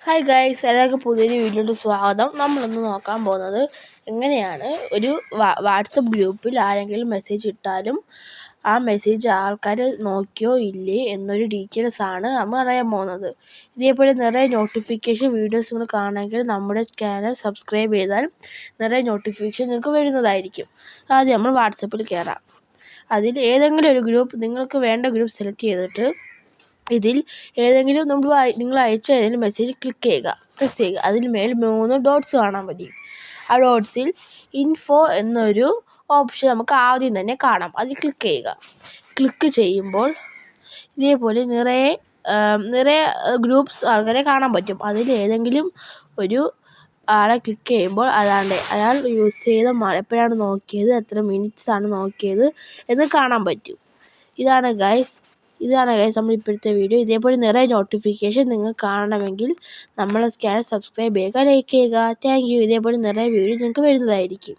Hi guys, എല്ലാവർക്കും പുതിയൊരു വീഡിയോയുടെ സ്വാഗതം. നമ്മളിന്ന് നോക്കാൻ പോകുന്നത് എങ്ങനെയാണ് ഒരു വാട്സപ്പ് ഗ്രൂപ്പിൽ ആരെങ്കിലും മെസ്സേജ് ഇട്ടാലും ആ മെസ്സേജ് ആൾക്കാർ നോക്കിയോ ഇല്ലേ എന്നൊരു ഡീറ്റെയിൽസാണ് നമ്മൾ അറിയാൻ പോകുന്നത്. ഇതേപോലെ നിറയെ നോട്ടിഫിക്കേഷൻ വീഡിയോസ് നിങ്ങൾ കാണണമെങ്കിൽ നമ്മുടെ ചാനൽ സബ്സ്ക്രൈബ് ചെയ്താൽ നിറയെ നോട്ടിഫിക്കേഷൻ നിങ്ങൾക്ക് വരുന്നതായിരിക്കും. ആദ്യം നമ്മൾ വാട്സപ്പിൽ കയറാം. അതിൽ ഏതെങ്കിലും ഒരു ഗ്രൂപ്പ്, നിങ്ങൾക്ക് വേണ്ട ഗ്രൂപ്പ് സെലക്ട് ചെയ്തിട്ട് ഇതിൽ ഏതെങ്കിലും നിങ്ങൾ അയച്ച ഏതെങ്കിലും മെസ്സേജ് പ്രസ് ചെയ്യുക. അതിന് മേൽ 3 ഡോട്ട്സ് കാണാൻ പറ്റും. ആ ഡോട്ട്സിൽ ഇൻഫോ എന്നൊരു ഓപ്ഷൻ നമുക്ക് ആദ്യം തന്നെ കാണാം. അതിൽ ക്ലിക്ക് ചെയ്യുമ്പോൾ ഇതേപോലെ നിറയെ ഗ്രൂപ്പ്സ് ആൾക്കാരെ കാണാൻ പറ്റും. അതിൽ ഏതെങ്കിലും ഒരു ആളെ ക്ലിക്ക് ചെയ്യുമ്പോൾ അയാൾ യൂസ് ചെയ്ത എപ്പോഴാണ് നോക്കിയത്, എത്ര മിനിറ്റ്സ് ആണ് നോക്കിയത് എന്ന് കാണാൻ പറ്റും. ഇതാണ് ഗൈസ് നമ്മൾ ഇപ്പോഴത്തെ വീഡിയോ. ഇതേപോലെ നിറയെ നോട്ടിഫിക്കേഷൻ നിങ്ങൾക്ക് കാണണമെങ്കിൽ നമ്മളെ ചാനൽ സബ്സ്ക്രൈബ് ചെയ്യുക, ലൈക്ക് ചെയ്യുക. Thank you. ഇതേപോലെ നിറയെ വീഡിയോ നിങ്ങൾക്ക് വരുന്നതായിരിക്കും.